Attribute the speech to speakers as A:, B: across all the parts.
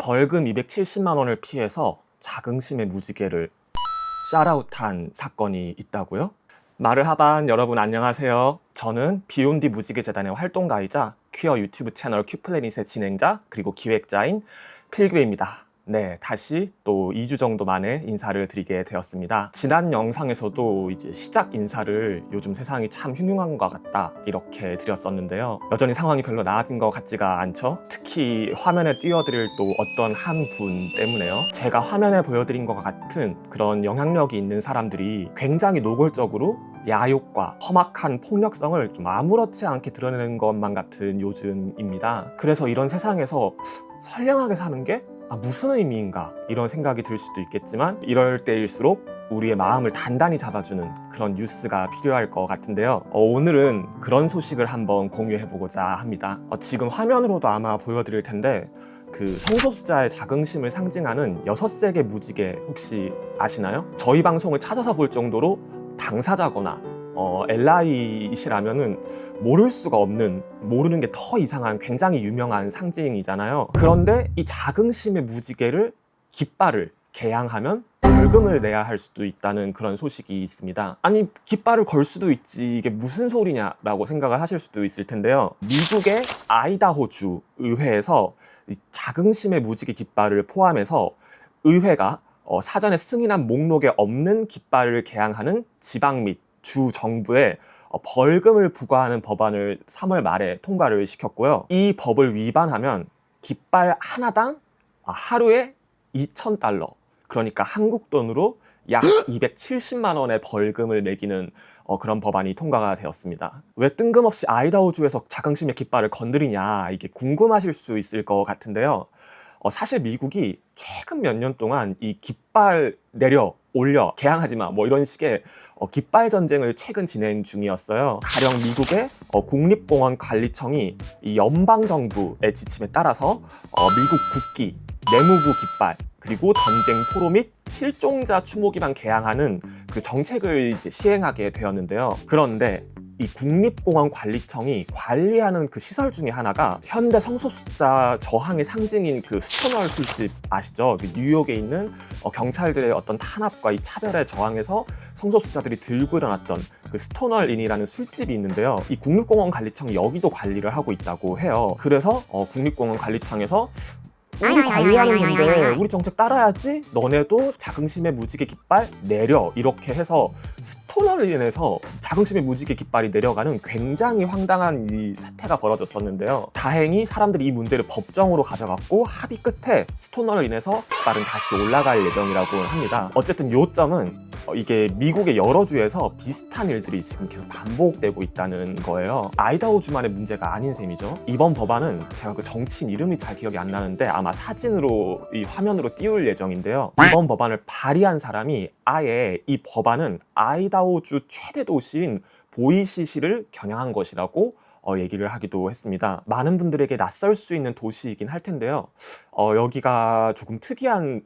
A: 벌금 270만 원을 피해서 자긍심의 무지개를 샤라웃한 사건이 있다고요? 마르하반 여러분 안녕하세요. 저는 비욘디 무지개 재단의 활동가이자 퀴어 유튜브 채널 큐플래닛의 진행자 그리고 기획자인 필규입니다. 네, 다시 또 2주 정도 만에 인사를 드리게 되었습니다. 지난 영상에서도 이제 시작 인사를 요즘 세상이 참 흉흉한 것 같다 이렇게 드렸었는데요. 여전히 상황이 별로 나아진 것 같지가 않죠? 특히 화면에 띄워드릴 또 어떤 한 분 때문에요. 제가 화면에 보여드린 것 같은 그런 영향력이 있는 사람들이 굉장히 노골적으로 야욕과 험악한 폭력성을 좀 아무렇지 않게 드러내는 것만 같은 요즘입니다. 그래서 이런 세상에서 선량하게 사는 게 무슨 의미인가 이런 생각이 들 수도 있겠지만 이럴 때일수록 우리의 마음을 단단히 잡아주는 그런 뉴스가 필요할 것 같은데요. 오늘은 그런 소식을 한번 공유해보고자 합니다. 지금 화면으로도 아마 보여드릴 텐데 그 성소수자의 자긍심을 상징하는 6색의 무지개 혹시 아시나요? 저희 방송을 찾아서 볼 정도로 당사자거나 LI이시라면은 모를 수가 없는, 모르는 게 더 이상한 굉장히 유명한 상징이잖아요. 그런데 이 자긍심의 무지개를 깃발을 개양하면 벌금을 내야 할 수도 있다는 그런 소식이 있습니다. 아니 깃발을 걸 수도 있지 이게 무슨 소리냐라고 생각을 하실 수도 있을 텐데요. 미국의 아이다호주 의회에서 이 자긍심의 무지개 깃발을 포함해서 의회가 사전에 승인한 목록에 없는 깃발을 개양하는 지방 및 주 정부에 벌금을 부과하는 법안을 3월 말에 통과를 시켰고요. 이 법을 위반하면 깃발 하나당 하루에 $2,000, 그러니까 한국 돈으로 약 270만 원의 벌금을 매기는 그런 법안이 통과가 되었습니다. 왜 뜬금없이 아이다호주에서 자긍심의 깃발을 건드리냐 이게 궁금하실 수 있을 것 같은데요. 사실 미국이 최근 몇 년 동안 이 깃발 내려 올려 개항하지 마 뭐 이런 식의 깃발 전쟁을 최근 진행 중이었어요. 가령 미국의 국립공원 관리청이 이 연방 정부의 지침에 따라서 미국 국기, 내무부 깃발, 그리고 전쟁 포로 및 실종자 추모기만 개항하는 그 정책을 이제 시행하게 되었는데요. 그런데 이 국립공원 관리청이 관리하는 그 시설 중에 하나가 현대 성소수자 저항의 상징인 그 스토널 술집 아시죠? 그 뉴욕에 있는 경찰들의 어떤 탄압과 이 차별에 저항해서 성소수자들이 들고 일어났던 그 스토널인이라는 술집이 있는데요. 이 국립공원 관리청이 여기도 관리를 하고 있다고 해요. 그래서 국립공원 관리청에서 우리 관리하는 건데 우리 정책 따라야지, 너네도 자긍심의 무지개 깃발 내려, 이렇게 해서 스토너를 인해서 자긍심의 무지개 깃발이 내려가는 굉장히 황당한 이 사태가 벌어졌었는데요. 다행히 사람들이 이 문제를 법정으로 가져갔고 합의 끝에 스토너를 인해서 깃발은 다시 올라갈 예정이라고 합니다. 어쨌든 요점은 이게 미국의 여러 주에서 비슷한 일들이 지금 계속 반복되고 있다는 거예요. 아이다호주만의 문제가 아닌 셈이죠. 이번 법안은 제가 그 정치인 이름이 잘 기억이 안 나는데 아마 사진으로 이 화면으로 띄울 예정인데요. 이번 법안을 발의한 사람이 아예 이 법안은 아이다호주 최대 도시인 보이시시를 겨냥한 것이라고 얘기를 하기도 했습니다. 많은 분들에게 낯설 수 있는 도시이긴 할 텐데요. 여기가 조금 특이한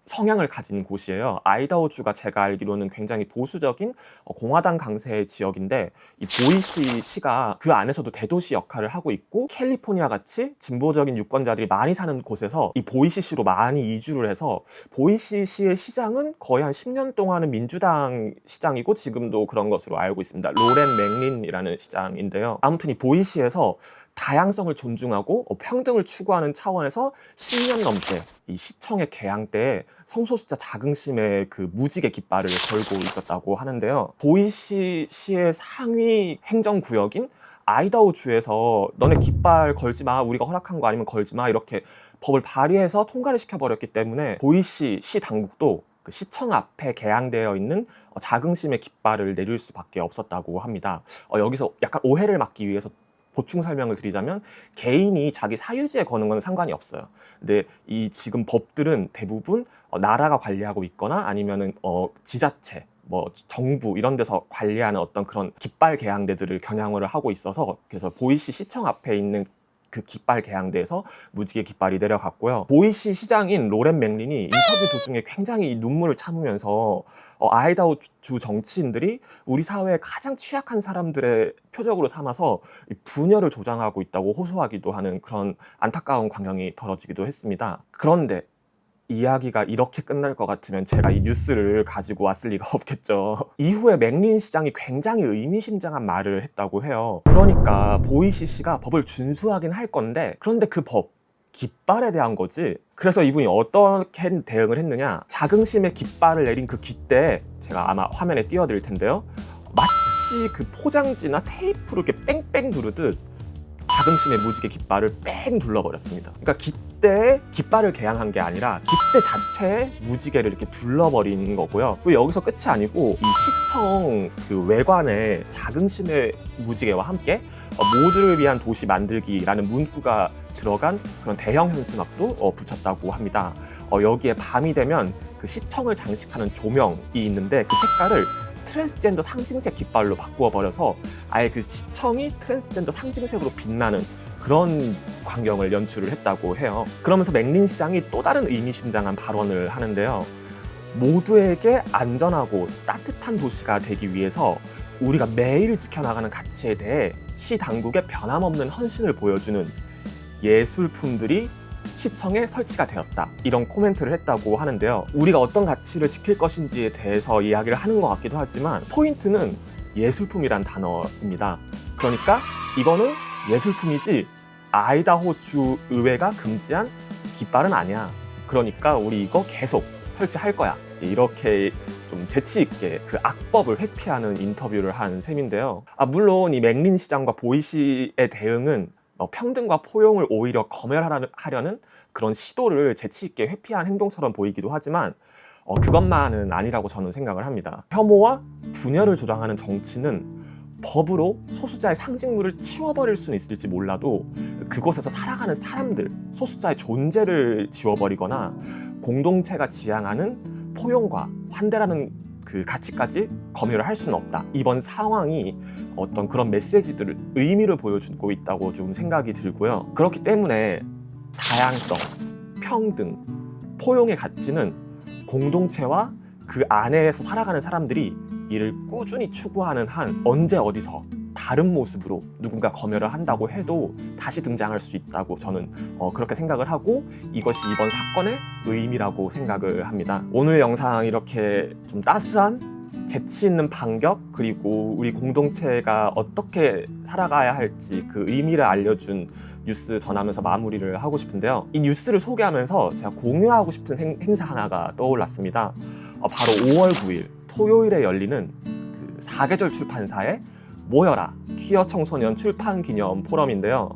A: 성향을 가진 곳이에요. 아이다호주가 제가 알기로는 굉장히 보수적인 공화당 강세 지역인데 이 보이시 시가 그 안에서도 대도시 역할을 하고 있고, 캘리포니아 같이 진보적인 유권자들이 많이 사는 곳에서 이 보이시 시로 많이 이주를 해서 보이시 시의 시장은 거의 한 10년 동안은 민주당 시장이고 지금도 그런 것으로 알고 있습니다. 로렌 맥린이라는 시장인데요. 아무튼 이 보이시에서 다양성을 존중하고 평등을 추구하는 차원에서 10년 넘게 이 시청의 개항 때에 성소수자 자긍심의 그 무지개 깃발을 걸고 있었다고 하는데요. 보이시 시의 상위 행정구역인 아이다호주에서 너네 깃발 걸지 마, 우리가 허락한 거 아니면 걸지 마, 이렇게 법을 발의해서 통과를 시켜버렸기 때문에 보이시 시 당국도 그 시청 앞에 개항되어 있는 자긍심의 깃발을 내릴 수밖에 없었다고 합니다. 여기서 약간 오해를 막기 위해서 보충 설명을 드리자면 개인이 자기 사유지에 거는 건 상관이 없어요. 근데 이 지금 법들은 대부분 나라가 관리하고 있거나 아니면은 지자체, 뭐 정부 이런 데서 관리하는 어떤 그런 깃발 개항대들을 겨냥을 하고 있어서, 그래서 보이시 시청 앞에 있는 그 깃발 개항대에서 무지개 깃발이 내려갔고요. 보이시 시장인 로렌 맥린이 인터뷰 도중에 굉장히 눈물을 참으면서 아이다호 주 정치인들이 우리 사회의 가장 취약한 사람들의 표적으로 삼아서 분열을 조장하고 있다고 호소하기도 하는 그런 안타까운 광경이 벌어지기도 했습니다. 그런데 이야기가 이렇게 끝날 것 같으면 제가 이 뉴스를 가지고 왔을 리가 없겠죠. 이후에 맥린 시장이 굉장히 의미심장한 말을 했다고 해요. 그러니까 보이시 씨가 법을 준수하긴 할 건데, 그런데 그 법, 깃발에 대한 거지. 그래서 이분이 어떻게 대응을 했느냐, 자긍심의 깃발을 내린 그 깃대에, 제가 아마 화면에 띄워드릴 텐데요, 마치 그 포장지나 테이프로 이렇게 뺑뺑 누르듯 자긍심의 무지개 깃발을 뺑 둘러버렸습니다. 그러니까 깃대에 깃발을 개양한 게 아니라 깃대 자체에 무지개를 이렇게 둘러버린 거고요. 그리고 여기서 끝이 아니고 이 시청 그 외관에 자긍심의 무지개와 함께 모두를 위한 도시 만들기라는 문구가 들어간 그런 대형 현수막도 붙였다고 합니다. 여기에 밤이 되면 그 시청을 장식하는 조명이 있는데 그 색깔을 트랜스젠더 상징색 깃발로 바꾸어 버려서 아예 그 시청이 트랜스젠더 상징색으로 빛나는 그런 광경을 연출을 했다고 해요. 그러면서 맥린 시장이 또 다른 의미심장한 발언을 하는데요. 모두에게 안전하고 따뜻한 도시가 되기 위해서 우리가 매일 지켜나가는 가치에 대해 시 당국의 변함없는 헌신을 보여주는 예술품들이 시청에 설치가 되었다, 이런 코멘트를 했다고 하는데요. 우리가 어떤 가치를 지킬 것인지에 대해서 이야기를 하는 것 같기도 하지만 포인트는 예술품이란 단어입니다. 그러니까 이거는 예술품이지 아이다호 주 의회가 금지한 깃발은 아니야. 그러니까 우리 이거 계속 설치할 거야. 이제 이렇게 좀 재치 있게 그 악법을 회피하는 인터뷰를 한 셈인데요. 물론 이 맥린 시장과 보이시의 대응은 평등과 포용을 오히려 검열하려는 그런 시도를 재치 있게 회피한 행동처럼 보이기도 하지만 그것만은 아니라고 저는 생각을 합니다. 혐오와 분열을 조장하는 정치는 법으로 소수자의 상징물을 치워버릴 수는 있을지 몰라도 그곳에서 살아가는 사람들, 소수자의 존재를 지워버리거나 공동체가 지향하는 포용과 환대라는 그 가치까지 검열을 할 수는 없다. 이번 상황이 어떤 그런 메시지들을, 의미를 보여주고 있다고 좀 생각이 들고요. 그렇기 때문에 다양성, 평등, 포용의 가치는 공동체와 그 안에서 살아가는 사람들이 이를 꾸준히 추구하는 한 언제 어디서 다른 모습으로 누군가 검열을 한다고 해도 다시 등장할 수 있다고 저는 그렇게 생각을 하고, 이것이 이번 사건의 의미라고 생각을 합니다. 오늘 영상 이렇게 좀 따스한 재치 있는 반격, 그리고 우리 공동체가 어떻게 살아가야 할지 그 의미를 알려준 뉴스 전하면서 마무리를 하고 싶은데요. 이 뉴스를 소개하면서 제가 공유하고 싶은 행사 하나가 떠올랐습니다. 바로 5월 9일 토요일에 열리는 그 사계절 출판사의 모여라 퀴어 청소년 출판 기념 포럼인데요.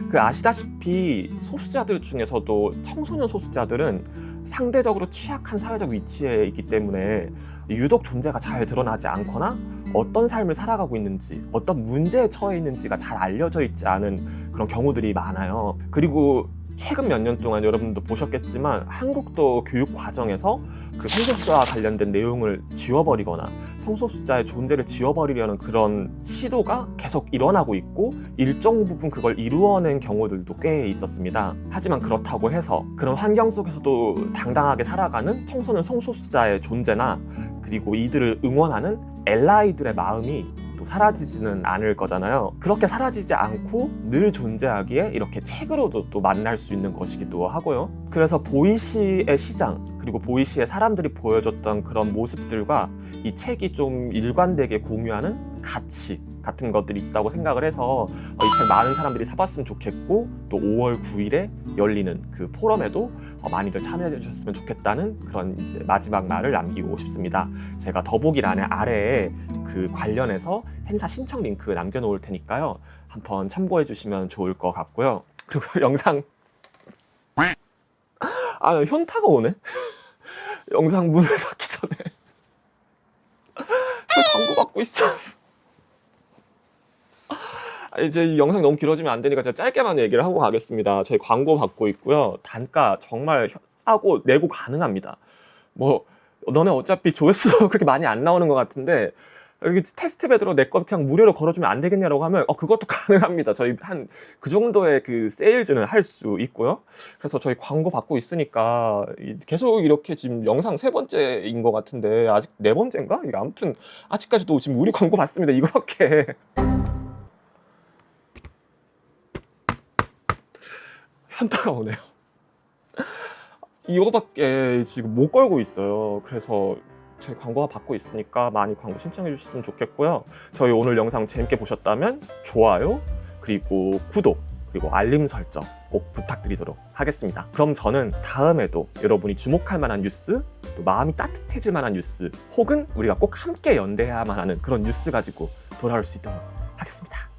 A: 그 아시다시피 소수자들 중에서도 청소년 소수자들은 상대적으로 취약한 사회적 위치에 있기 때문에 유독 존재가 잘 드러나지 않거나 어떤 삶을 살아가고 있는지, 어떤 문제에 처해 있는지가 잘 알려져 있지 않은 그런 경우들이 많아요. 그리고 최근 몇 년 동안 여러분도 보셨겠지만 한국도 교육 과정에서 그 성소수자와 관련된 내용을 지워버리거나 성소수자의 존재를 지워버리려는 그런 시도가 계속 일어나고 있고 일정 부분 그걸 이루어낸 경우들도 꽤 있었습니다. 하지만 그렇다고 해서 그런 환경 속에서도 당당하게 살아가는 청소년 성소수자의 존재나 그리고 이들을 응원하는 엘라이들의 마음이 또 사라지지는 않을 거잖아요. 그렇게 사라지지 않고 늘 존재하기에 이렇게 책으로도 또 만날 수 있는 것이기도 하고요. 그래서 보이시의 시장, 그리고 보이시의 사람들이 보여줬던 그런 모습들과 이 책이 좀 일관되게 공유하는 가치 같은 것들이 있다고 생각을 해서 이 책 많은 사람들이 사봤으면 좋겠고, 또 5월 9일에 열리는 그 포럼에도 많이들 참여해 주셨으면 좋겠다는 그런 이제 마지막 말을 남기고 싶습니다. 제가 더보기란에 아래에 그 관련해서 행사 신청 링크 남겨놓을 테니까요. 한번 참고해 주시면 좋을 것 같고요. 그리고 영상 현타가 오네. 영상 문을 닫기 전에 광고 받고 있어. 이제 이 영상이 너무 길어지면 안 되니까 제가 짧게만 얘기를 하고 가겠습니다. 저희 광고 받고 있고요. 단가 정말 싸고 내고 가능합니다. 뭐 너네 어차피 조회수 그렇게 많이 안 나오는 것 같은데 여기 테스트 배드로 내 거 그냥 무료로 걸어주면 안 되겠냐라고 하면 그것도 가능합니다. 저희 한 그 정도의 그 세일즈는 할 수 있고요. 그래서 저희 광고 받고 있으니까 계속 이렇게 지금 영상 3번째인 것 같은데 아직 4번째인가? 이게 아무튼 아직까지도 지금 우리 광고 받습니다. 이거밖에. 현타가 오네요. 이거밖에 지금 못 걸고 있어요. 그래서 저희 광고가 받고 있으니까 많이 광고 신청해 주셨으면 좋겠고요. 저희 오늘 영상 재밌게 보셨다면 좋아요, 그리고 구독, 그리고 알림 설정 꼭 부탁드리도록 하겠습니다. 그럼 저는 다음에도 여러분이 주목할 만한 뉴스, 또 마음이 따뜻해질 만한 뉴스, 혹은 우리가 꼭 함께 연대해야만 하는 그런 뉴스 가지고 돌아올 수 있도록 하겠습니다.